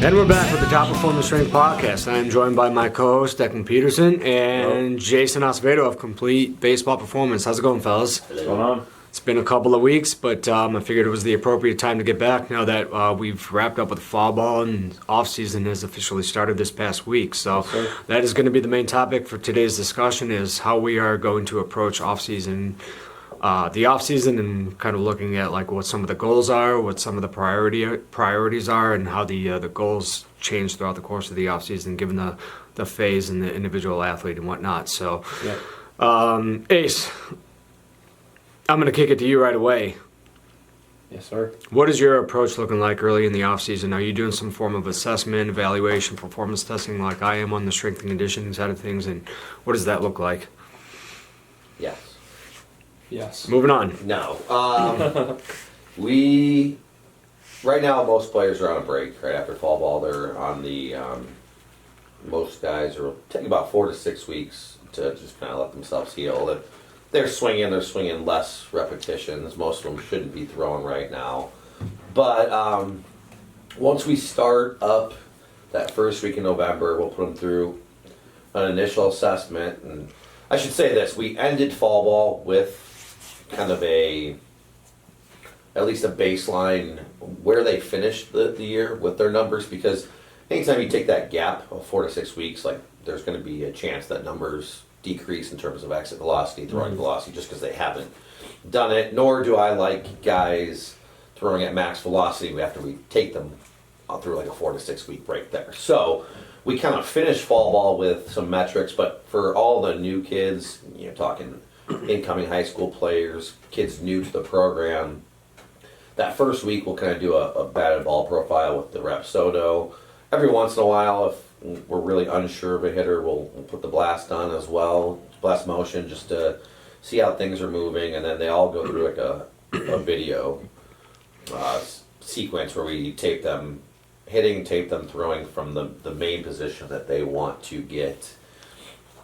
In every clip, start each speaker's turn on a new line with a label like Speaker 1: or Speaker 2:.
Speaker 1: And we're back with the Top Performance Strength Podcast. I am joined by my co-host, Declan Peterson, and Jason Acevedo of Complete Baseball Performance. How's it going, fellas?
Speaker 2: What's going on?
Speaker 1: It's been a couple of weeks, but I figured it was the appropriate time to get back now that we've wrapped up with fall ball and off-season has officially started this past week. So that is going to be the main topic for today's discussion, is how we are going to approach off-season. The off-season, and kind of looking at like what some of the goals are, what some of the priorities are, and how the goals change throughout the course of the off-season, given the phase and the individual athlete and whatnot. So, Ace, I'm going to kick it to you right away.
Speaker 2: Yes, sir.
Speaker 1: What is your approach looking like early in the off-season? Are you doing some form of assessment, evaluation, performance testing like I am on the strength and conditioning side of things, and what does that look like?
Speaker 2: Yes.
Speaker 1: Moving on.
Speaker 3: No. Right now, most players are on a break right after fall ball. They're on the, most guys are taking about 4 to 6 weeks to just kind of let themselves heal. If they're swinging less repetitions. Most of them shouldn't be throwing right now. But once we start up that first week in November, we'll put them through an initial assessment. And I should say this, we ended fall ball with kind of at least a baseline where they finished the year with their numbers, because anytime you take that gap of 4 to 6 weeks, like there's going to be a chance that numbers decrease in terms of exit velocity, throwing velocity, just because they haven't done it. Nor do I like guys throwing at max velocity after we take them through like a 4 to 6 week break there. So we kind of finish fall ball with some metrics, but for all the new kids, you're talking incoming high school players, kids new to the program, that first week we'll kind of do a batted ball profile with the Acevedo. Every once in a while, if we're really unsure of a hitter, we'll put the blast on as well, blast motion, just to see how things are moving, and then they all go through like a video sequence where we tape them hitting, tape them throwing from the main position that they want to get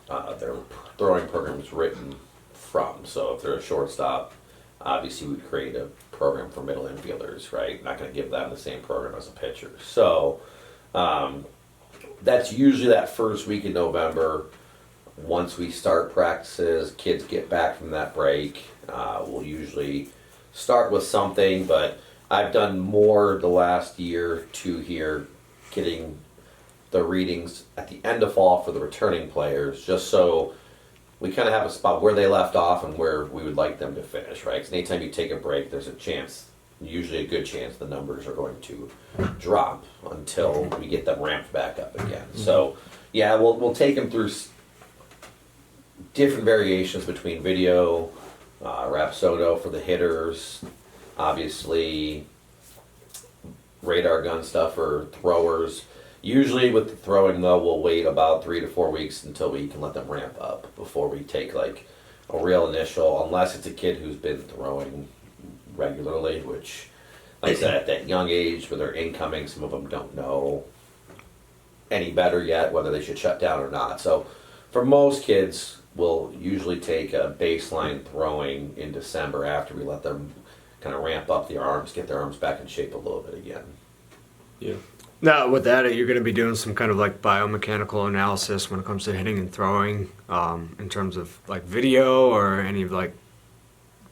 Speaker 3: their throwing programs written from. So if they're a shortstop, obviously we'd create a program for middle infielders, right? Not going to give them the same program as a pitcher. So that's usually that first week in November. Once we start practices, kids get back from that break, we'll usually start with something, but I've done more the last year or two here, getting the readings at the end of fall for the returning players, just so we kind of have a spot where they left off and where we would like them to finish, right? Because anytime you take a break, there's a chance, usually a good chance, the numbers are going to drop until we get them ramped back up again. Mm-hmm. So, yeah, we'll take them through different variations between video, Acevedo for the hitters, obviously radar gun stuff for throwers. Usually with the throwing, though, we'll wait about 3 to 4 weeks until we can let them ramp up before we take like a real initial, unless it's a kid who's been throwing regularly, which, like I said, at that young age where they're incoming, some of them don't know any better yet whether they should shut down or not. So for most kids, we'll usually take a baseline throwing in December after we let them kind of ramp up their arms, get their arms back in shape a little bit again.
Speaker 2: Yeah.
Speaker 1: Now, with that, you're going to be doing some kind of like biomechanical analysis when it comes to hitting and throwing, in terms of like video or any of like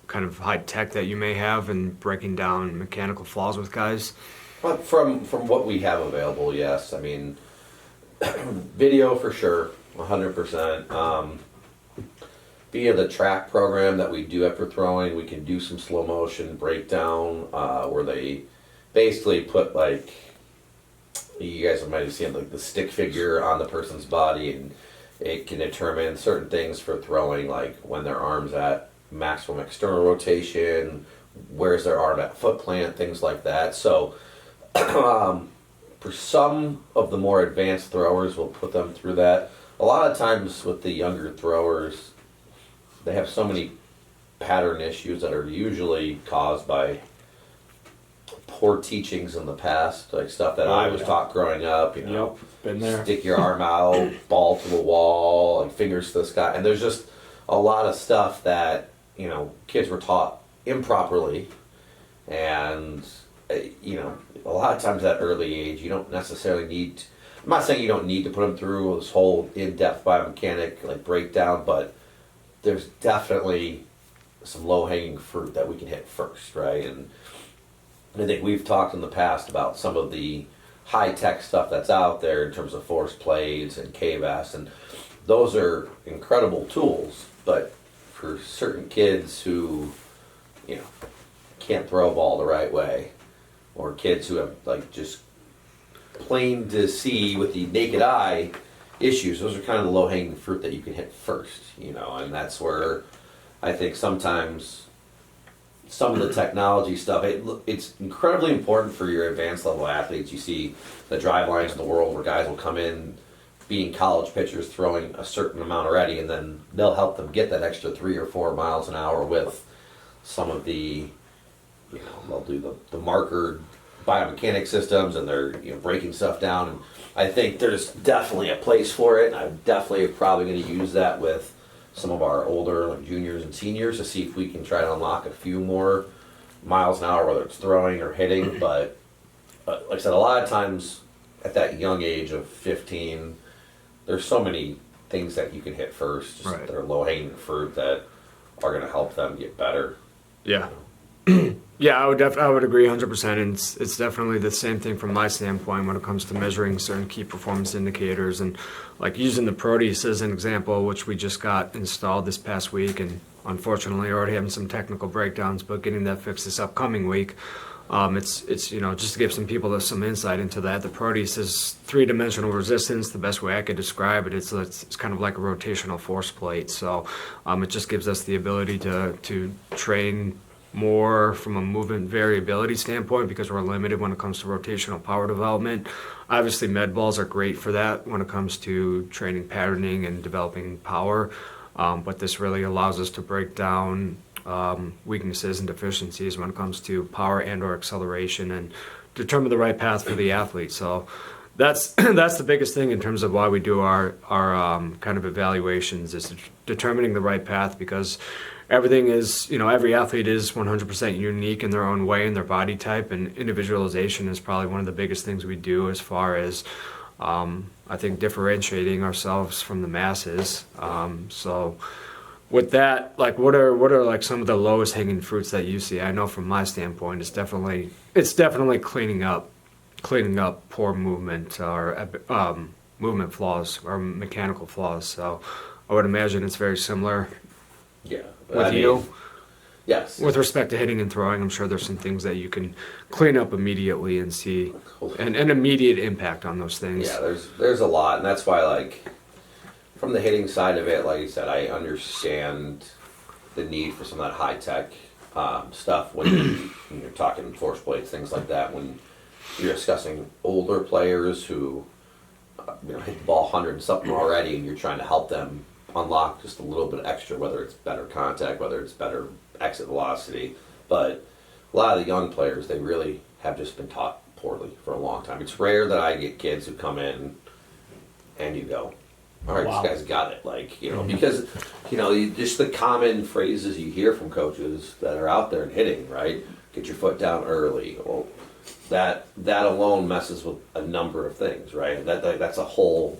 Speaker 1: kind of high tech that you may have, and breaking down mechanical flaws with guys.
Speaker 3: But from what we have available, yes. I mean, video for sure, 100%. Via the track program that we do after throwing, we can do some slow motion breakdown where they basically put like, you guys might have seen like the stick figure on the person's body, and it can determine certain things for throwing, like when their arm's at maximum external rotation, where's their arm at foot plant, things like that. So for some of the more advanced throwers, we'll put them through that. A lot of times with the younger throwers, they have so many pattern issues that are usually caused by poor teachings in the past, like stuff that I was taught growing up, you know,
Speaker 2: been there.
Speaker 3: Stick your arm out, ball to the wall, like fingers to the sky. And there's just a lot of stuff that, you know, kids were taught improperly, and you know, a lot of times at early age, you don't necessarily need. I'm not saying you don't need to put them through this whole in-depth biomechanic like breakdown, but there's definitely some low-hanging fruit that we can hit first, right? And I think we've talked in the past about some of the high-tech stuff that's out there in terms of force plates and KVAS, and those are incredible tools, but for certain kids who, you know, can't throw a ball the right way, or kids who have like just plain to see with the naked eye issues, those are kind of the low-hanging fruit that you can hit first, you know, and that's where I think sometimes some of the technology stuff, it's incredibly important for your advanced level athletes. You see the drive lines in the world where guys will come in being college pitchers throwing a certain amount already, and then they'll help them get that extra 3 or 4 miles an hour with some of the, you know, they'll do the marker biomechanic systems, and they're, you know, breaking stuff down. And I think there's definitely a place for it, and I'm definitely probably going to use that with some of our older like juniors and seniors to see if we can try to unlock a few more miles an hour, whether it's throwing or hitting. But like I said, a lot of times at that young age of 15, there's so many things that you can hit first, just
Speaker 1: Right.
Speaker 3: that are low-hanging fruit that are going to help them get better.
Speaker 1: Yeah. Yeah, I would agree 100%. And it's definitely the same thing from my standpoint when it comes to measuring certain key performance indicators, and like using the Proteus as an example, which we just got installed this past week, and unfortunately already having some technical breakdowns, but getting that fixed this upcoming week. It's you know, just to give some people some insight into that, the Proteus is 3-dimensional resistance. The best way I could describe it, it's kind of like a rotational force plate. So it just gives us the ability to train more from a movement variability standpoint, because we're limited when it comes to rotational power development. Obviously, med balls are great for that when it comes to training patterning and developing power, but this really allows us to break down weaknesses and deficiencies when it comes to power and or acceleration, and determine the right path for the athlete. So that's that's the biggest thing in terms of why we do our kind of evaluations, is determining the right path, because everything is, you know, every athlete is 100% unique in their own way and their body type, and individualization is probably one of the biggest things we do as far as I think differentiating ourselves from the masses. So with that, like what are like some of the lowest hanging fruits that you see? I know from my standpoint, it's definitely cleaning up poor movement or movement flaws or mechanical flaws. So I would imagine it's very similar
Speaker 3: Yeah.
Speaker 1: with you.
Speaker 3: Yes.
Speaker 1: With respect to hitting and throwing, I'm sure there's some things that you can clean up immediately and see an immediate impact on those things.
Speaker 3: Yeah, there's a lot, and that's why, like, from the hitting side of it, like you said, I understand the need for some of that high tech stuff when you're talking force plates, things like that. When you're discussing older players who you know, hit the ball 100 and something already, and you're trying to help them unlock just a little bit extra, whether it's better contact, whether it's better exit velocity. But a lot of the young players, they really have just been taught poorly for a long time. It's rare that I get kids who come in and you go, all right,
Speaker 2: Wow.
Speaker 3: this guy's got it. Like, you know, because, you know, just the common phrases you hear from coaches that are out there and hitting, right? Get your foot down early. Well, that alone messes with a number of things, right? That's a whole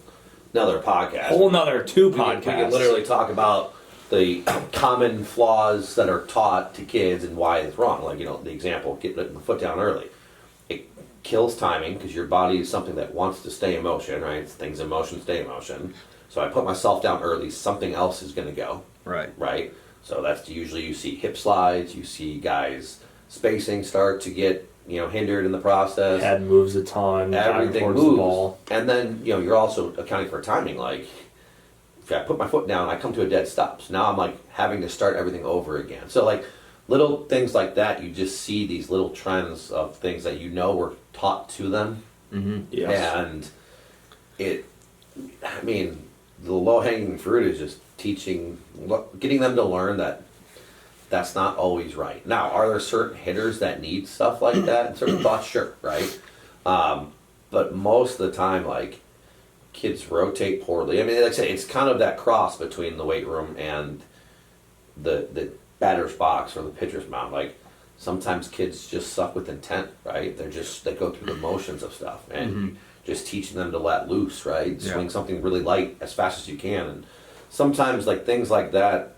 Speaker 3: another podcast.
Speaker 2: Whole nother 2
Speaker 3: We
Speaker 2: podcasts.
Speaker 3: can literally talk about the common flaws that are taught to kids and why it's wrong. Like, you know, the example, getting the foot down early. It kills timing because your body is something that wants to stay in motion, right? Things in motion stay in motion. So I put myself down early, something else is going to go. Right? So that's usually you see hip slides, you see guys spacing start to get, you know, hindered in the process.
Speaker 2: Head moves a ton.
Speaker 3: Everything
Speaker 2: towards
Speaker 3: moves.
Speaker 2: the ball.
Speaker 3: And then, you know, you're also accounting for timing. Like, if I put my foot down, I come to a dead stop. So now I'm like having to start everything over again. So like little things like that, you just see these little trends of things that you know were taught to them.
Speaker 1: Mm-hmm.
Speaker 2: Yes.
Speaker 3: And I mean, the low-hanging fruit is just getting them to learn that that's not always right. Now, are there certain hitters that need stuff like that and certain thoughts? Sure, right? But most of the time, like, kids rotate poorly. I mean, like I say, it's kind of that cross between the weight room and the batter's box or the pitcher's mound. Like, sometimes kids just suck with intent, right? They go through the motions of stuff, and just teaching them to let loose, right?
Speaker 1: Yeah.
Speaker 3: Swing something really light as fast as you can, and sometimes like things like that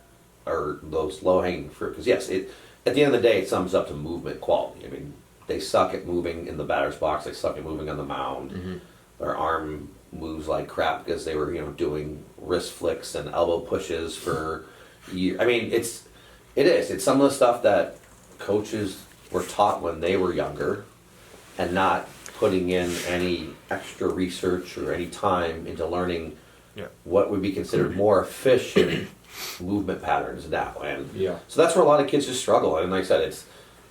Speaker 3: are those low hanging fruit. Because yes, at the end of the day, it sums up to movement quality. I mean, they suck at moving in the batter's box. They suck at moving on the mound. Their arm moves like crap because they were doing wrist flicks and elbow pushes for years. I mean, it's some of the stuff that coaches were taught when they were younger, and not putting in any extra research or any time into learning what would be considered more efficient movement patterns now. And so that's where a lot of kids just struggle. And like I said, it's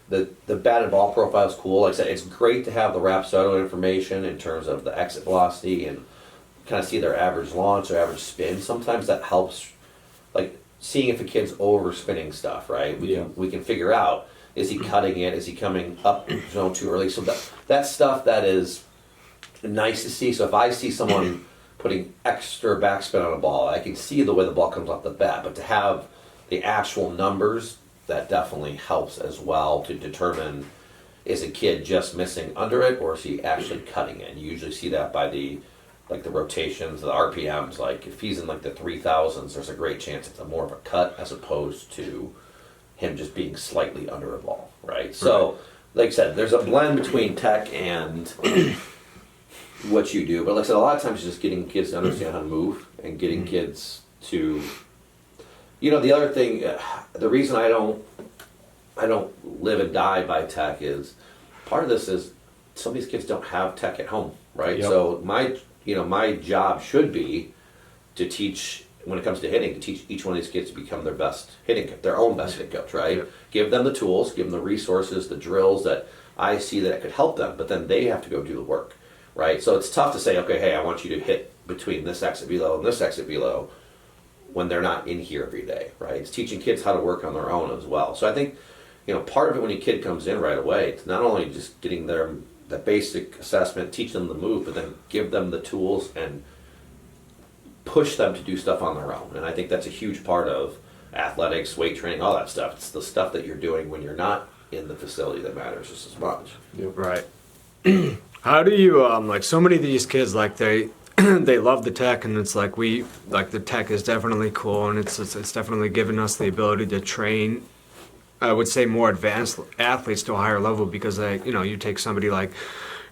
Speaker 3: the batted ball profile is cool. Like I said, it's great to have the Rapsodo information in terms of the exit velocity and kind of see their average launch or average spin. Sometimes that helps, like seeing if a kid's over spinning stuff, right? We can figure out, is he cutting it? Is he coming up zone too early? So that's stuff that is nice to see. So if I see someone putting extra backspin on a ball, I can see the way the ball comes off the bat. But to have the actual numbers, that definitely helps as well to determine, is a kid just missing under it, or is he actually cutting it? You usually see that by the rotations, the RPMs. Like if he's in like the 3000s, there's a great chance it's more of a cut as opposed to him just being slightly under a ball, right? So, like I said, there's a blend between tech and what you do. But like I said, a lot of times it's just getting kids to understand how to move and getting kids to, the other thing, the reason I don't live and die by tech is, part of this is some of these kids don't have tech at home, right?
Speaker 2: Yep.
Speaker 3: So my job should be to teach, when it comes to hitting, to teach each one of these kids to become their best hitting coach, their own best hitting coach, right?
Speaker 1: Yep.
Speaker 3: Give them the tools, give them the resources, the drills that I see that could help them, but then they have to go do the work, right? So it's tough to say, okay, hey, I want you to hit between this exit below and this exit below when they're not in here every day, right? It's teaching kids how to work on their own as well. So I think, part of it when a kid comes in right away, it's not only just getting the basic assessment, teach them the move, but then give them the tools and push them to do stuff on their own. And I think that's a huge part of athletics, weight training, all that stuff. It's the stuff that you're doing when you're not in the facility that matters just as much.
Speaker 1: Right. How do you like so many of these kids, like they they love the tech, and it's like the tech is definitely cool, and it's definitely given us the ability to train, I would say, more advanced athletes to a higher level, because you take somebody like,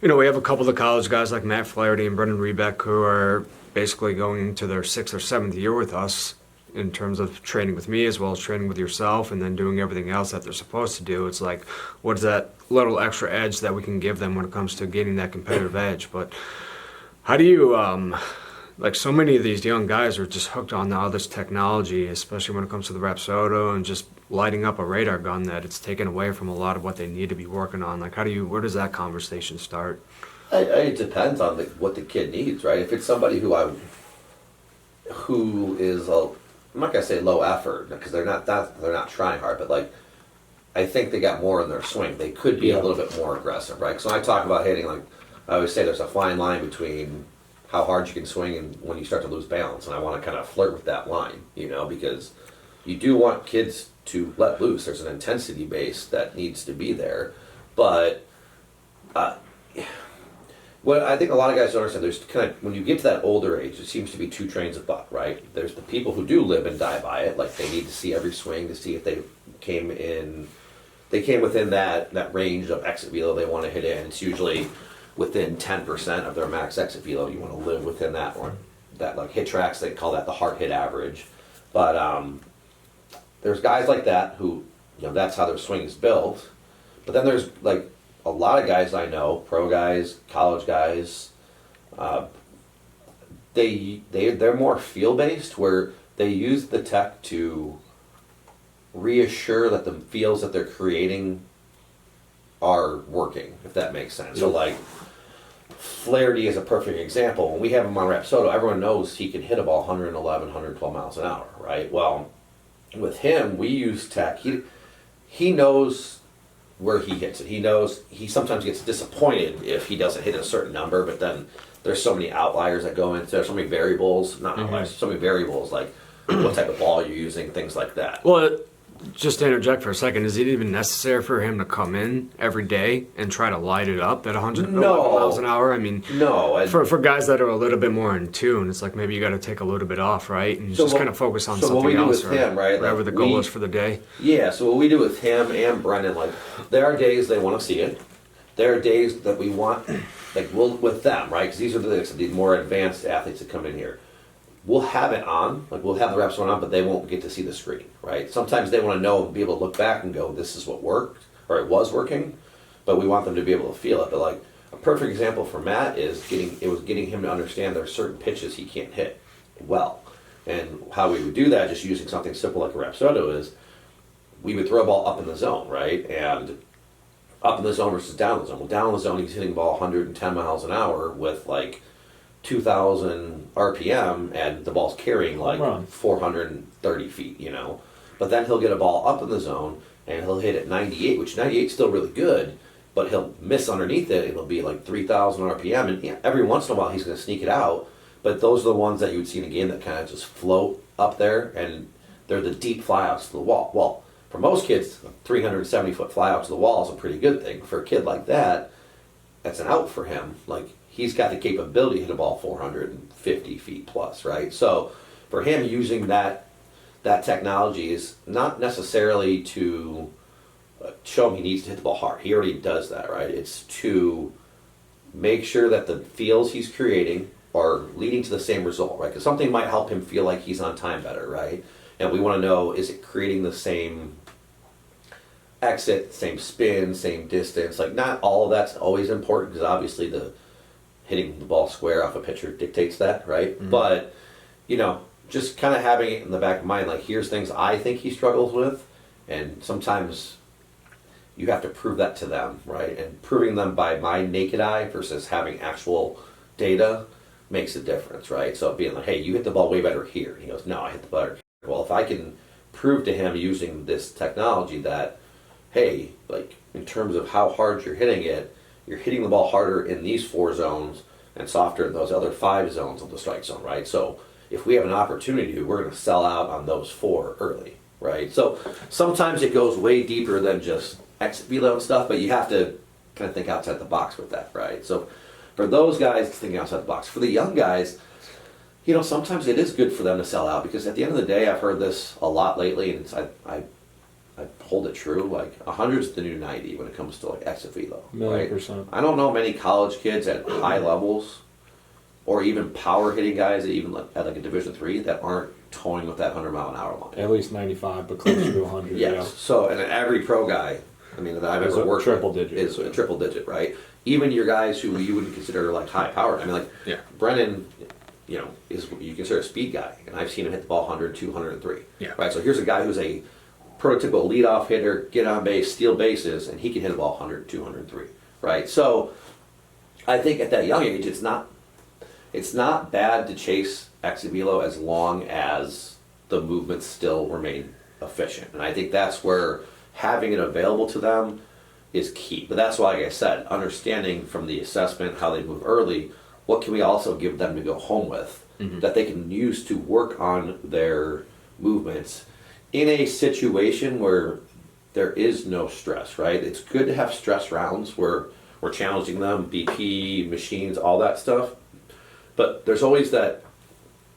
Speaker 1: we have a couple of college guys like Matt Flaherty and Brendan Rebeck who are basically going into their 6th or 7th year with us in terms of training with me as well as training with yourself, and then doing everything else that they're supposed to do. It's like, what is that little extra edge that we can give them when it comes to gaining that competitive edge? But how do you, like so many of these young guys are just hooked on all this technology, especially when it comes to the Rapsodo and just lighting up a radar gun, that it's taken away from a lot of what they need to be working on. Like where does that conversation start?
Speaker 3: It depends on what the kid needs, right? If it's somebody who is I'm not gonna say low effort, because they're not trying hard, but like, I think they got more in their swing. They could be a little bit more aggressive, right? So when I talk about hitting, like I always say, there's a fine line between how hard you can swing and when you start to lose balance, and I want to kind of flirt with that line, because you do want kids to let loose. There's an intensity base that needs to be there, but what I think a lot of guys don't understand, there's kind of, when you get to that older age, it seems to be two trains of thought, right? There's the people who do live and die by it, like they need to see every swing to see if they came within that range of exit velo they want to hit in. It's usually within 10% of their max exit velo. You want to live within that one. That like hit tracks, they call that the heart hit average. But there's guys like that who, that's how their swing is built. But then there's like a lot of guys I know, pro guys, college guys, they're more feel based, where they use the tech to reassure that the feels that they're creating are working, if that makes sense. So like Flaherty is a perfect example. When we have him on Rapsodo, everyone knows he can hit a ball 111, 112 miles an hour, right? Well, with him, we use tech. He knows where he hits it. He knows he sometimes gets disappointed if he doesn't hit a certain number, but then there's so many outliers that go into, there's so many variables, not outliers, so many variables, like what type of ball you're using, things like that.
Speaker 1: Well, Just to interject for a second, is it even necessary for him to come in every day and try to light it up at 111
Speaker 3: No.
Speaker 1: miles an hour? I mean,
Speaker 3: No.
Speaker 1: for guys that are a little bit more in tune, it's like maybe you got to take a little bit off, right? And
Speaker 3: So
Speaker 1: just
Speaker 3: what-
Speaker 1: kind of focus on
Speaker 3: so what
Speaker 1: something
Speaker 3: we do
Speaker 1: else
Speaker 3: with
Speaker 1: or
Speaker 3: him, right,
Speaker 1: whatever
Speaker 3: like
Speaker 1: the goal
Speaker 3: we-
Speaker 1: is for the day.
Speaker 3: Yeah, so what we do with him and Brennan, like, there are days they want to see it. There are days that we want, like, we'll, with them, right? Because these are the more advanced athletes that come in here. We'll have it on, like, we'll have the reps on, but they won't get to see the screen, right? Sometimes they want to know and be able to look back and go, this is what worked, or it was working, but we want them to be able to feel it. But, like, a perfect example for Matt is getting him to understand there are certain pitches he can't hit well. And how we would do that, just using something simple like a Acevedo, is we would throw a ball up in the zone, right? And up in the zone versus down in the zone. Well, down in the zone, he's hitting the ball 110 miles an hour with like 2,000 RPM, and the ball's carrying like
Speaker 2: Home run.
Speaker 3: 430 feet, you know. But then he'll get a ball up in the zone, and he'll hit at 98, which 98 is still really good, but he'll miss underneath it. It'll be like 3,000 RPM, and yeah, every once in a while he's going to sneak it out. But those are the ones that you would see in a game that kind of just float up there, and they're the deep flyouts to the wall. Well, for most kids, a 370-foot flyout to the wall is a pretty good thing. For a kid like that, that's an out for him. Like, he's got the capability to hit a ball 450 feet plus, right? So for him, using that technology is not necessarily to show him he needs to hit the ball hard. He already does that, right? It's to make sure that the feels he's creating are leading to the same result, right? Because something might help him feel like he's on time better, right? And we want to know, is it creating the same exit, same spin, same distance? Like, not all of that's always important, because obviously the hitting the ball square off a pitcher dictates that, right?
Speaker 1: Mm-hmm.
Speaker 3: But, you know, just kind of having it in the back of mind, like, here's things I think he struggles with, and sometimes you have to prove that to them, right? And proving them by my naked eye versus having actual data makes a difference, right? So being like, hey, you hit the ball way better here. And he goes, no, I hit the ball better. Well, if I can prove to him using this technology that, hey, like, in terms of how hard you're hitting it, you're hitting the ball harder in these 4 zones and softer in those other 5 zones of the strike zone, right? So if we have an opportunity, we're going to sell out on those 4 early, right? So sometimes it goes way deeper than just Acevedo and stuff, but you have to kind of think outside the box with that, right? So for those guys, it's thinking outside the box. For the young guys, you know, sometimes it is good for them to sell out, because at the end of the day, I've heard this a lot lately, and I hold it true. Like, 100 is the new 90 when it comes to like Acevedo, right?
Speaker 2: 1,000,000%.
Speaker 3: I don't know many college kids at high levels, or even power hitting guys at even at like a Division III, that aren't towing with that 100-mile-an-hour line.
Speaker 2: At least 95, but closer to 100.
Speaker 3: Yes.
Speaker 2: Yeah.
Speaker 3: So, and every pro guy, I mean, that I've
Speaker 2: Is
Speaker 3: ever
Speaker 2: a
Speaker 3: worked
Speaker 2: triple
Speaker 3: with
Speaker 2: digit.
Speaker 3: is a triple digit, right? Even your guys who you wouldn't consider like high powered. I mean, like,
Speaker 1: Yeah.
Speaker 3: Brennan, you know, is what you consider a speed guy, and I've seen him hit the ball 100, 203.
Speaker 1: Yeah.
Speaker 3: Right. So here's a guy who's a prototypical leadoff hitter, get on base, steal bases, and he can hit a ball 100, 203. Right. So I think at that young age, it's not bad to chase Acevedo as long as the movements still remain efficient. And I think that's where having it available to them is key. But that's why, like I said, understanding from the assessment how they move early, what can we also give them to go home with that they can use to work on their movements in a situation where there is no stress, right? It's good to have stress rounds where we're challenging them, BP, machines, all that stuff. But there's always that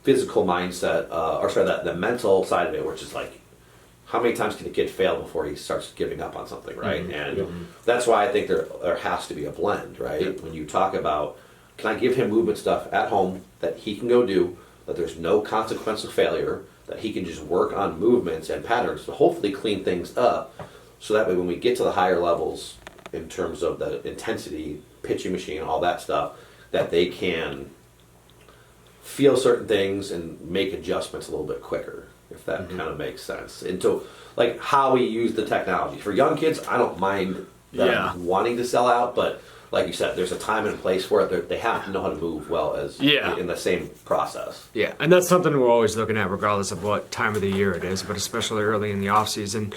Speaker 3: physical mindset, the mental side of it, which is like, how many times can a kid fail before he starts giving up on something, right? And that's why I think there has to be a blend, right? When you talk about, can I give him movement stuff at home that he can go do, that there's no consequence of failure, that he can just work on movements and patterns to hopefully clean things up, so that way when we get to the higher levels in terms of the intensity, pitching machine, all that stuff, that they can feel certain things and make adjustments a little bit quicker, if that kind of makes sense. Into like how we use the technology. For young kids, I don't mind them wanting to sell out, but like you said, there's a time and place for it. They have to know how to move well as in the same process.
Speaker 1: Yeah, and that's something we're always looking at, regardless of what time of the year it is, but especially early in the off season.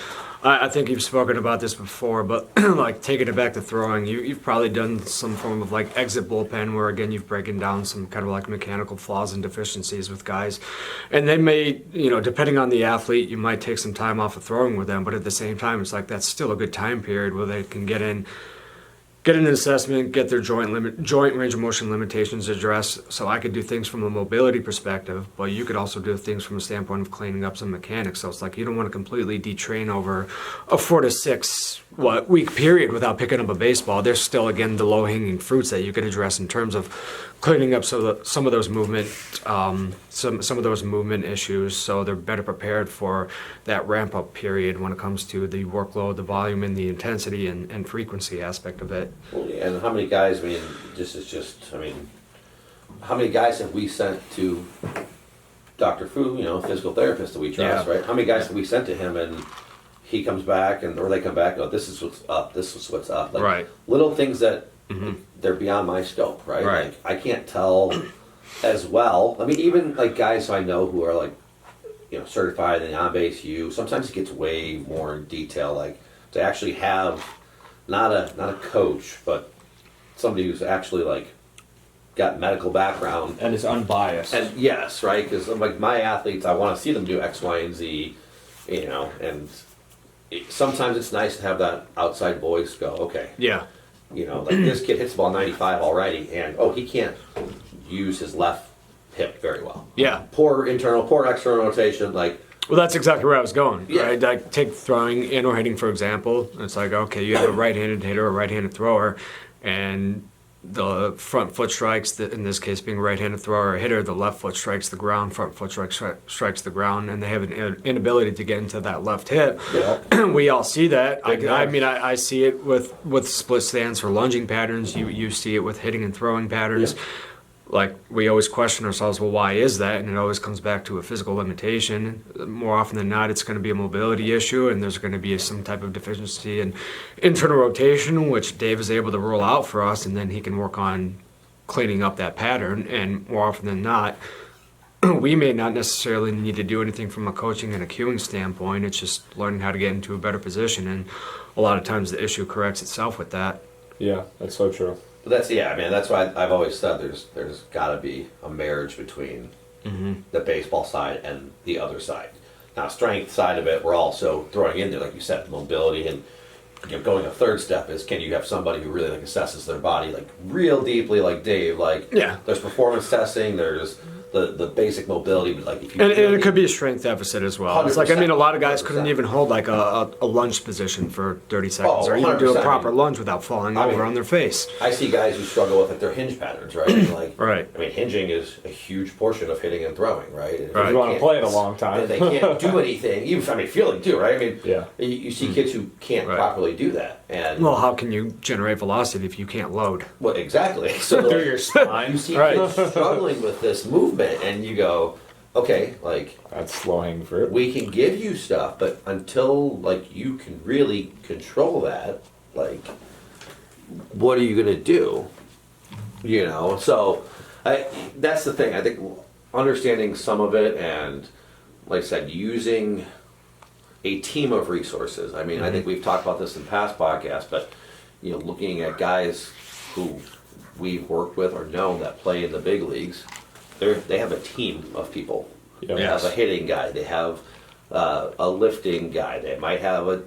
Speaker 1: I think you've spoken about this before, but like taking it back to throwing, you've probably done some form of like exit bullpen, where again you've broken down some kind of like mechanical flaws and deficiencies with guys, and they may, depending on the athlete, you might take some time off of throwing with them, but at the same time, it's like that's still a good time period where they can get an assessment, get their joint range of motion limitations addressed. So I could do things from a mobility perspective, but you could also do things from a standpoint of cleaning up some mechanics. So it's like you don't want to completely detrain over a 4 to 6 week period without picking up a baseball. There's still, again, the low hanging fruits that you could address in terms of cleaning up some of those movement issues, so they're better prepared for that ramp up period when it comes to the workload, the volume, and the intensity and frequency aspect of it.
Speaker 3: Well, and how many guys? How many guys have we sent to Dr. Fu, physical therapist that we trust, right? How many guys have we sent to him and he comes back or they come back, this is what's up, this is what's up. Like,
Speaker 1: right.
Speaker 3: Little things that they're beyond my scope, right?
Speaker 1: Right.
Speaker 3: Like, I can't tell as well. I mean, even like guys I know who are like, certified in on-base U, sometimes it gets way more in detail. Like, to actually have not a coach, but somebody who's actually like got medical background
Speaker 2: and is unbiased.
Speaker 3: And yes, right, because like my athletes, I want to see them do X, Y, and Z, and sometimes it's nice to have that outside voice go, okay,
Speaker 1: Yeah.
Speaker 3: like this kid hits the ball 95 already, and he can't use his left hip very well.
Speaker 1: Yeah.
Speaker 3: Poor internal, poor external rotation, like.
Speaker 1: Well, that's exactly where I was going.
Speaker 3: Yeah.
Speaker 1: Right? Like, take throwing and or hitting, for example. It's like, okay, you have a right-handed hitter or a right-handed thrower, and the front foot strikes, in this case being a right-handed thrower or hitter, the left foot strikes the ground, front foot strikes the ground, and they have an inability to get into that left hip.
Speaker 3: Yeah.
Speaker 1: We all see that. I see it with split stance or lunging patterns. You see it with hitting and throwing patterns.
Speaker 3: Yeah.
Speaker 1: Like, we always question ourselves, well, why is that? And it always comes back to a physical limitation. More often than not, it's going to be a mobility issue, and there's going to be some type of deficiency in internal rotation, which Dave is able to rule out for us, and then he can work on cleaning up that pattern. And more often than not, we may not necessarily need to do anything from a coaching and a cueing standpoint. It's just learning how to get into a better position, and a lot of times the issue corrects itself with that.
Speaker 2: Yeah, that's so true.
Speaker 3: But that's why I've always said there's got to be a marriage between the baseball side and the other side. Now, strength side of it, we're also throwing in there, like you said, mobility, and going a third step is, can you have somebody who really like assesses their body like real deeply, like Dave? Like, there's performance testing, there's the basic mobility, but like if you
Speaker 1: and it could be a strength deficit as well. It's like, a lot of guys
Speaker 3: 100%.
Speaker 1: couldn't even hold like a lunge position for 30 seconds, or even do
Speaker 3: 100%.
Speaker 1: a proper lunge without falling over on their face.
Speaker 3: I see guys who struggle with their hinge patterns, right? And like,
Speaker 1: Right.
Speaker 3: I mean, hinging is a huge portion of hitting and throwing, right? And
Speaker 1: Right.
Speaker 3: they
Speaker 2: You want to
Speaker 3: can't-
Speaker 2: play it a long time.
Speaker 3: and they can't do anything. Even fielding too, right? I mean,
Speaker 2: Yeah.
Speaker 3: you see kids who can't
Speaker 1: Right.
Speaker 3: properly do that, and
Speaker 1: Well, how can you generate velocity if you can't load?
Speaker 3: well, exactly. So
Speaker 2: Through
Speaker 3: like,
Speaker 2: your spine.
Speaker 3: you see
Speaker 1: Right.
Speaker 3: kids struggling with this movement, and you go, okay, like
Speaker 2: That's low hanging fruit.
Speaker 3: we can give you stuff, but until like you can really control that, like what are you gonna do? So that's the thing. I think understanding some of it, and like I said, using a team of resources. I mean, I think we've talked about this in past podcasts, but looking at guys who we've worked with or known that play in the big leagues, they have a team of people.
Speaker 2: Yeah.
Speaker 3: They have a hitting guy. They have a lifting guy. They might have a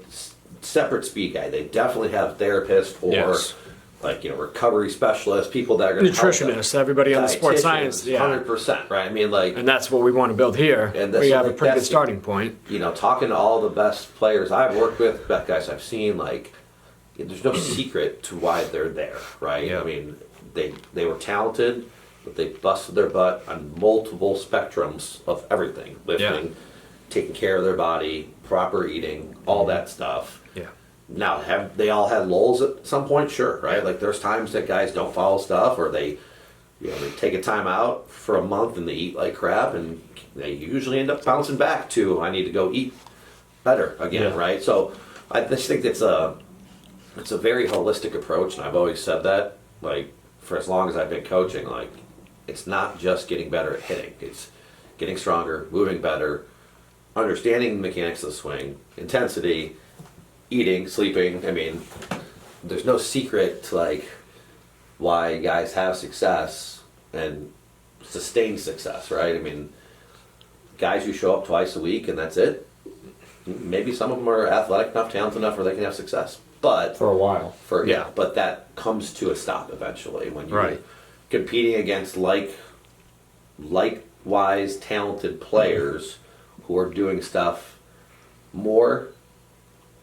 Speaker 3: separate speed guy. They definitely have therapists or
Speaker 1: Yes.
Speaker 3: recovery specialists, people that are going to
Speaker 1: Nutritionists, everybody on the sports science,
Speaker 3: 100%, right? I mean, like,
Speaker 1: and that's what we want to build here.
Speaker 3: And that's
Speaker 1: We have a
Speaker 3: like-
Speaker 1: pretty good
Speaker 3: that's-
Speaker 1: starting point.
Speaker 3: talking to all the best players I've worked with, best guys I've seen, like, there's no secret to why they're there, right?
Speaker 1: Yeah.
Speaker 3: I mean, they were talented, but they busted their butt on multiple spectrums of everything, lifting, taking care of their body, proper eating, all that stuff.
Speaker 1: Yeah.
Speaker 3: Now, have they all had lulls at some point? Sure, right? Like, there's times that guys don't follow stuff, or they take a time out for a month and they eat like crap, and they usually end up bouncing back to, I need to go eat better again,
Speaker 2: Yeah.
Speaker 3: right? So I just think it's it's a very holistic approach, and I've always said that, like, for as long as I've been coaching, like, it's not just getting better at hitting. It's getting stronger, moving better, understanding the mechanics of the swing, intensity, eating, sleeping. I mean, there's no secret to, like, why guys have success and sustained success, right? I mean, guys who show up twice a week and that's it, maybe some of them are athletic enough, talented enough where they can have success. But
Speaker 2: For a while.
Speaker 3: but that comes to a stop eventually when you're
Speaker 1: Right.
Speaker 3: competing against likewise talented players who are doing stuff more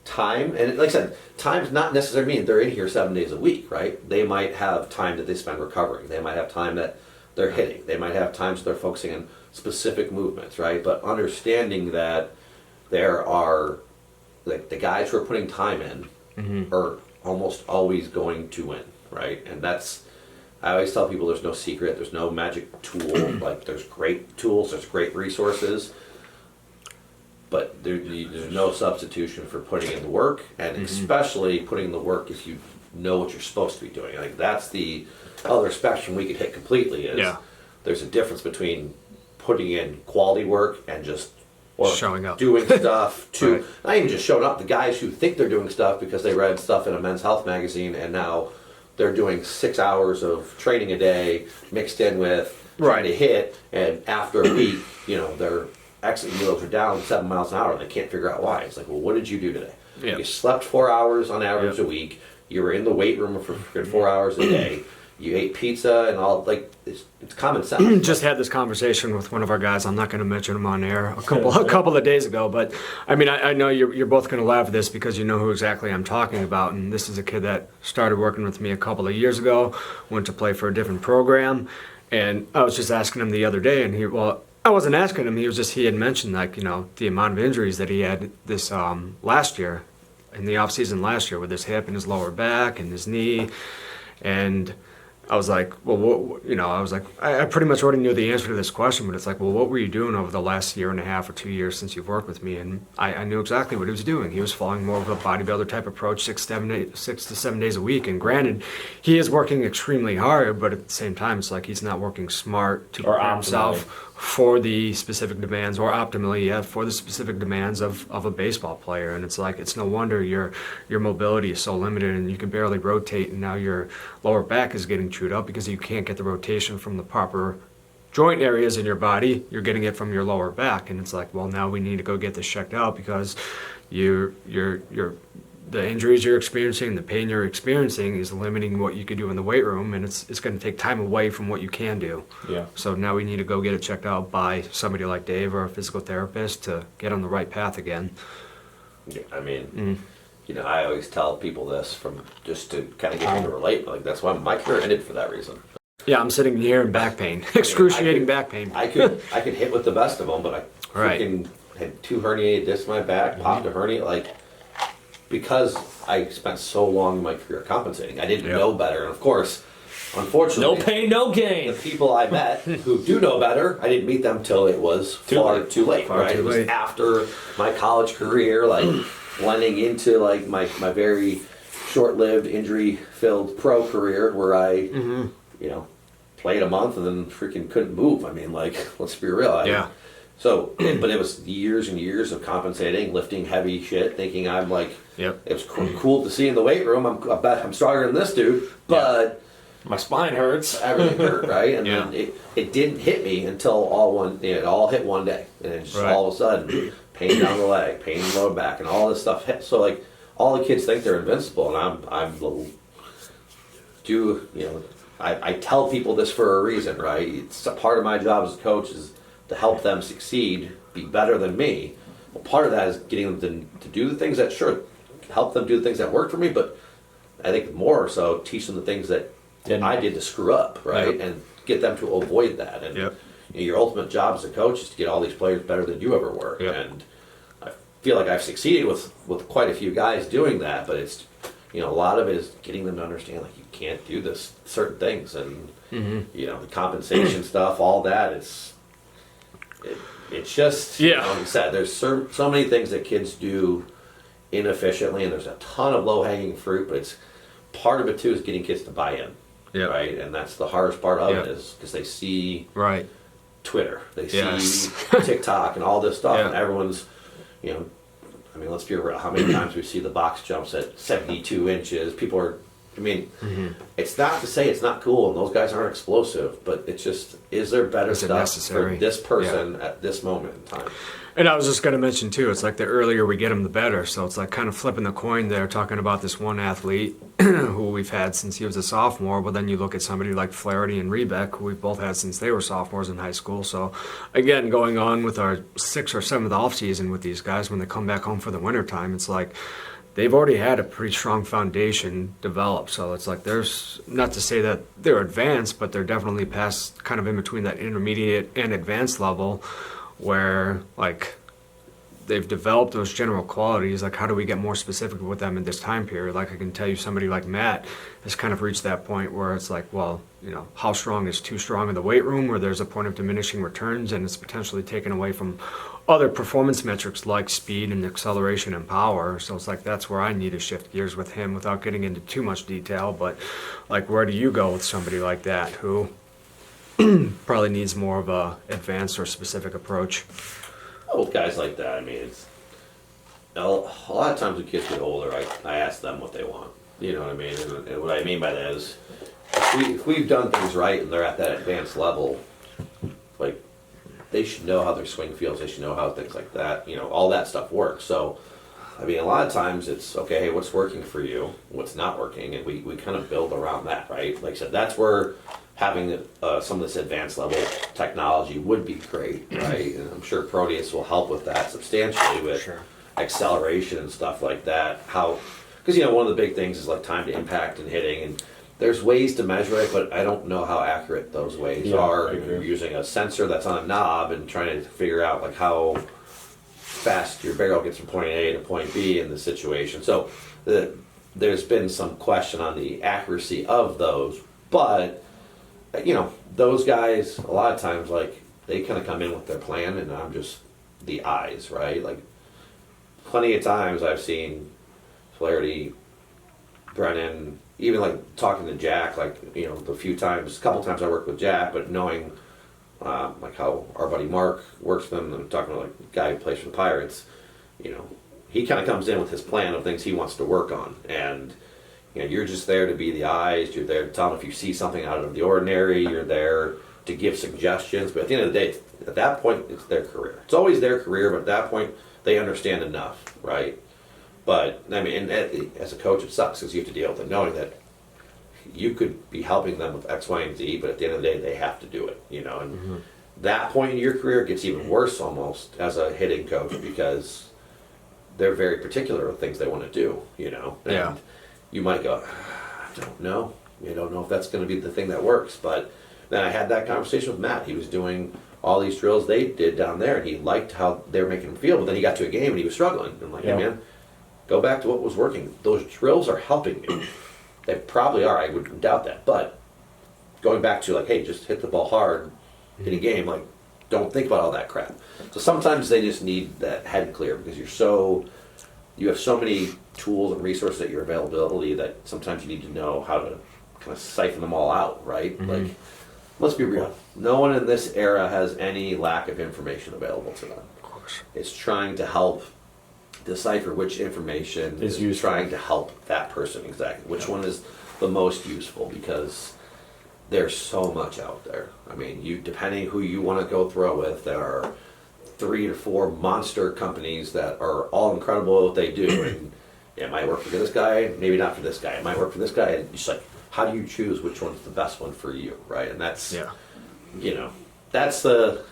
Speaker 3: time. And like I said, time's not necessarily mean they're in here 7 days a week, right? They might have time that they spend recovering. They might have time that they're hitting. They might have times they're focusing on specific movements, right? But understanding that there are, like, the guys who are putting time in are almost always going to win, right? And that's, I always tell people there's no secret, there's no magic tool. Like, there's great tools, there's great resources, but there's no substitution for putting in the work, and especially putting in the work if you know what you're supposed to be doing. Like, that's the other spectrum we could hit completely is there's a difference between putting in quality work and just
Speaker 1: Showing up.
Speaker 3: doing stuff to
Speaker 1: Right.
Speaker 3: not even just showing up. The guys who think they're doing stuff because they read stuff in a men's health magazine and now they're doing 6 hours of training a day mixed in with trying to hit, and after a week, you know, their exit yields are down 7 miles an hour and they can't figure out why. It's like, well, what did you do today?
Speaker 1: Yeah.
Speaker 3: You slept 4 hours on average
Speaker 1: Yeah.
Speaker 3: a week. You were in the weight room for 4 hours a day. You ate pizza and all, like, it's common sense.
Speaker 1: Just had this conversation with one of our guys. I'm not going to mention him on air a couple of days ago, but I mean, I know you're both going to laugh at this because you know who exactly I'm talking about. And this is a kid that started working with me a couple of years ago, went to play for a different program, and I was just asking him the other day, and I wasn't asking him. He had mentioned, like, you know, the amount of injuries that he had this last year, in the off season last year, with his hip and his lower back and his knee, and I was like, well, I pretty much already knew the answer to this question, but it's like, well, what were you doing over the last year and a half or 2 years since you've worked with me? And I knew exactly what he was doing. He was following more of a bodybuilder type approach, 6 to 7 days a week. And granted, he is working extremely hard, but at the same time, it's like he's not working smart to
Speaker 2: Or
Speaker 1: prepare himself for the specific demands, or optimally, for the specific demands of a baseball player. And it's like, it's no wonder your mobility is so limited and you can barely rotate, and now your lower back is getting chewed up because you can't get the rotation from the proper joint areas in your body. You're getting it from your lower back, and it's like, well, now we need to go get this checked out because the injuries you're experiencing, the pain you're experiencing is limiting what you could do in the weight room, and it's going to take time away from what you can do.
Speaker 2: Yeah.
Speaker 1: So now we need to go get it checked out by somebody like Dave or a physical therapist to get on the right path again.
Speaker 3: Yeah, I mean, you know, I always tell people this from just to kind of get them to relate. Like, that's why my career ended for that reason.
Speaker 1: Yeah, I'm sitting here in back pain, excruciating back pain.
Speaker 3: I could hit with the best of them, but I
Speaker 1: Right.
Speaker 3: freaking had 2 herniated discs in my back, popped a hernia, like, because I spent so long in my career compensating. I didn't know better, and of course, unfortunately,
Speaker 2: No pain, no
Speaker 3: the
Speaker 2: gain.
Speaker 3: people I met who do know better, I didn't meet them till it was far too late.
Speaker 1: Far
Speaker 3: Right,
Speaker 1: too
Speaker 3: it was
Speaker 1: late.
Speaker 3: after my college career, like blending into like my very short-lived, injury-filled pro career, where I, you know, played a month and then freaking couldn't move. I mean, like, let's be real.
Speaker 1: Yeah.
Speaker 3: So, but it was years and years of compensating, lifting heavy shit, thinking I'm like,
Speaker 1: Yep.
Speaker 3: it was cool to see in the weight room. I bet I'm stronger than this dude, but
Speaker 2: My spine hurts.
Speaker 3: everything hurt, right? And
Speaker 1: Yeah.
Speaker 3: then it didn't hit me until it all hit one day, and it just
Speaker 1: Right.
Speaker 3: all of a sudden, pain down the leg, pain in the lower back, and all this stuff hit. So like, all the kids think they're invincible, and I tell people this for a reason, right? It's a part of my job as a coach is to help them succeed, be better than me. Well, part of that is getting them to do the things that help them do the things that work for me, but I think more so teach them the things that I did to screw up, right?
Speaker 1: Yep.
Speaker 3: And get them to avoid that. And
Speaker 1: Yep.
Speaker 3: you know, your ultimate job as a coach is to get all these players better than you ever were.
Speaker 1: Yep.
Speaker 3: And I feel like I've succeeded with quite a few guys doing that, but it's, you know, a lot of it is getting them to understand, like, you can't do this certain things, and you know, the compensation stuff, all that. It's just,
Speaker 1: Yeah.
Speaker 3: like I said, there's so many things that kids do inefficiently, and there's a ton of low-hanging fruit, but it's part of it too is getting kids to buy in,
Speaker 1: Yep.
Speaker 3: right? And that's the hardest part of
Speaker 1: Yep.
Speaker 3: it is because they see
Speaker 1: Right.
Speaker 3: Twitter, they see
Speaker 1: Yes.
Speaker 3: TikTok and all this stuff,
Speaker 1: Yeah.
Speaker 3: and everyone's, you know, I mean, let's be real. How many times we see the box jumps at 72 inches? People are, I mean, it's not to say it's not cool, and those guys aren't explosive, but it's just, is there better
Speaker 1: Is it
Speaker 3: stuff
Speaker 1: necessary?
Speaker 3: for this person at this moment in time?
Speaker 1: And I was just going to mention too, it's like the earlier we get them, the better. So it's like kind of flipping the coin there, talking about this one athlete who we've had since he was a sophomore. But then you look at somebody like Flaherty and Rebeck, who we've both had since they were sophomores in high school. So again, going on with our 6th or 7th off season with these guys, when they come back home for the winter time, it's like they've already had a pretty strong foundation developed. So it's like there's, not to say that they're advanced, but they're definitely past kind of in between that intermediate and advanced level, where like they've developed those general qualities. Like, how do we get more specific with them in this time period? Like, I can tell you somebody like Matt has kind of reached that point where it's like, well, you know, how strong is too strong in the weight room, where there's a point of diminishing returns and it's potentially taken away from other performance metrics like speed and acceleration and power. So it's like that's where I need to shift gears with him without getting into too much detail. But like, where do you go with somebody like that who probably needs more of a advanced or specific approach?
Speaker 3: Oh, guys like that, I mean, it's a lot of times when kids get older, I ask them what they want. You know what I mean? And what I mean by that is, if we've done things right and they're at that advanced level, like, they should know how their swing feels, they should know how things like that, you know, all that stuff works. So, I mean, a lot of times it's, okay, hey, what's working for you, what's not working, and we kind of build around that, right? Like I said, that's where having some of this advanced level technology would be great, right? And I'm sure Proteus will help with that substantially with
Speaker 1: Sure.
Speaker 3: acceleration and stuff like that. How, because, you know, one of the big things is like time to impact and hitting, and there's ways to measure it, but I don't know how accurate those ways
Speaker 2: Yeah,
Speaker 3: are.
Speaker 2: I agree.
Speaker 3: You're using a sensor that's on a knob and trying to figure out like how fast your barrel gets from point A to point B in the situation. So there's been some question on the accuracy of those, but you know, those guys a lot of times, like, they kind of come in with their plan and I'm just the eyes, right? Like, plenty of times I've seen Flaherty, Brennan, even like talking to Jack, like, you know, a couple times I worked with Jack, but knowing like how our buddy Mark works with them, and talking to like the guy who plays for the Pirates, you know, he kind of comes in with his plan of things he wants to work on, and you know, you're just there to be the eyes. You're there to tell them if you see something out of the ordinary. You're there to give suggestions. But at the end of the day, at that point, it's their career. It's always their career, but at that point, they understand enough, right? But I mean, as a coach, it sucks because you have to deal with it, knowing that you could be helping them with X, Y, and Z, but at the end of the day, they have to do it, you know. And that point in your career gets even worse almost as a hitting coach because they're very particular with things they want to do, you know. And
Speaker 1: Yeah.
Speaker 3: you might go, I don't know. You don't know if that's going to be the thing that works. But then I had that conversation with Matt. He was doing all these drills they did down there, and he liked how they were making him feel. But then he got to a game, and he was struggling. I'm like,
Speaker 2: Yeah.
Speaker 3: hey, man, go back to what was working. Those drills are helping you. They probably are. I wouldn't doubt that. But going back to, like, hey, just hit the ball hard in a game, like, don't think about all that crap. So sometimes they just need that head clear because you have so many tools and resources at your availability that sometimes you need to know how to kind of siphon them all out, right? Like, let's be real. No one in this era has any lack of information available to them.
Speaker 1: Of course.
Speaker 3: It's trying to help decipher which information
Speaker 2: Is
Speaker 3: is
Speaker 2: useful.
Speaker 3: trying to help that person exactly. Which one is the most useful, because there's so much out there. I mean, depending who you want to go throw with, there are 3 to 4 monster companies that are all incredible at what they do, and it might work for this guy, maybe not for this guy. It might work for this guy, and it's like, how do you choose which one's the best one for you, right? And that's,
Speaker 1: Yeah.
Speaker 3: you know, that's the,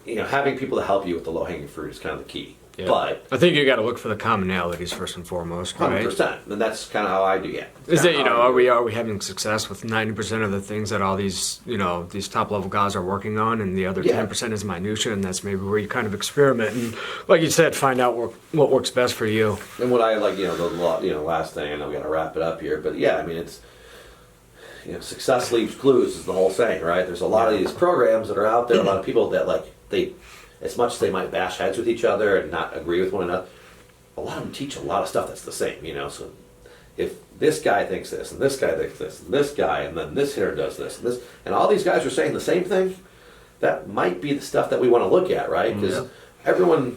Speaker 3: you know, having people to help you with the low-hanging fruit is kind of the key.
Speaker 1: Yeah.
Speaker 3: But
Speaker 1: I think you got to look for the commonalities first and foremost, right?
Speaker 3: 100%, and that's kind of how I do it.
Speaker 1: Is that, you know, are we having success with 90% of the things that all these, you know, these top level guys are working on, and the other
Speaker 3: Yeah.
Speaker 1: 10% is minutia, and that's maybe where you kind of experiment and, like you said, find out what works best for you.
Speaker 3: And what I like, you know, last thing, I know we got to wrap it up here, but yeah, I mean, it's, you know, success leaves clues is the whole saying, right? There's a lot of these programs that are out there, a lot of people that, like, as much as they might bash heads with each other and not agree with one another,
Speaker 4: a lot of them teach a lot of stuff that's the same, so if this guy thinks this, and this guy thinks this, and this guy, and then this hitter does this, and all these guys are saying the same thing, that might be the stuff that we want to look at, right? Because everyone,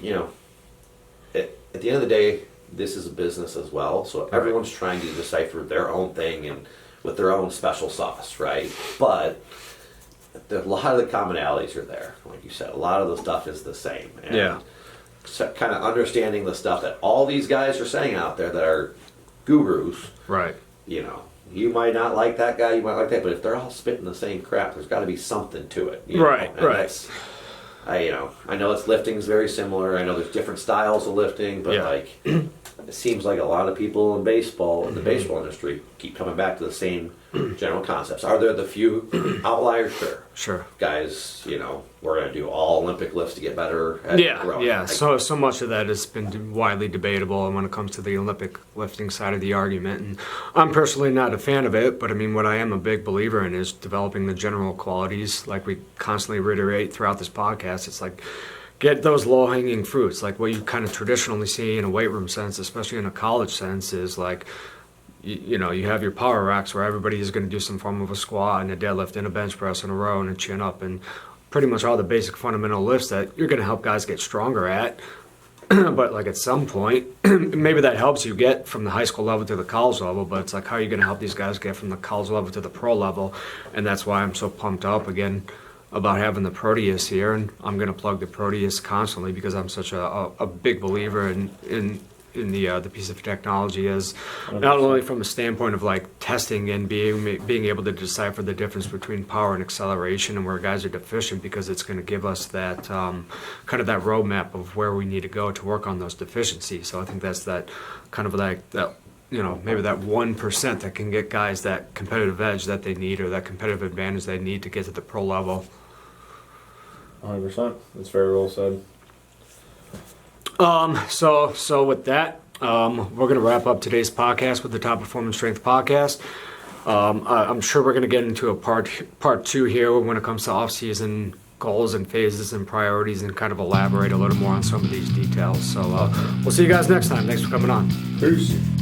Speaker 4: at the end of the day, this is a business as well, so everyone's trying to decipher their own thing and with their own special sauce, right? But a lot of the commonalities are there, like you said. A lot of the stuff is the same. And kind of understanding the stuff that all these guys are saying out there that are gurus.
Speaker 1: Right.
Speaker 4: You might not like that guy, you might like that, but if they're all spitting the same crap, there's got to be something to it.
Speaker 1: Right.
Speaker 4: I know it's lifting's very similar. I know there's different styles of lifting, but it seems like a lot of people in baseball, in the baseball industry, keep coming back to the same general concepts. Are there the few outliers? Sure. Guys, we're going to do all Olympic lifts to get better at growing.
Speaker 1: Yeah. So much of that has been widely debatable when it comes to the Olympic lifting side of the argument. And I'm personally not a fan of it, but I mean, what I am a big believer in is developing the general qualities, like we constantly reiterate throughout this podcast. It's like, get those low-hanging fruits, like what you kind of traditionally see in a weight room sense, especially in a college sense, is like, you have your power racks where everybody is going to do some form of a squat and a deadlift and a bench press and a row and a chin up and pretty much all the basic fundamental lifts that you're going to help guys get stronger at. But like at some point, maybe that helps you get from the high school level to the college level, but it's like, how are you going to help these guys get from the college level to the pro level? And that's why I'm so pumped up again about having the Proteus here, and I'm going to plug the Proteus constantly because I'm such a big believer in the piece of technology, as not only from a standpoint of like testing and being able to decipher the difference between power and acceleration and where guys are deficient, because it's going to give us that kind of that roadmap of where we need to go to work on those deficiencies. So I think that's that kind of like that, maybe that 1% that can get guys that competitive edge that they need, or that competitive advantage they need to get to the pro level.
Speaker 2: 100%. That's very well said.
Speaker 1: So with that, we're going to wrap up today's podcast with the Top Performance Strength Podcast. I'm sure we're going to get into a part two here when it comes to off-season goals and phases and priorities, and kind of elaborate a little more on some of these details. So we'll see you guys next time. Thanks for coming on.
Speaker 2: Peace.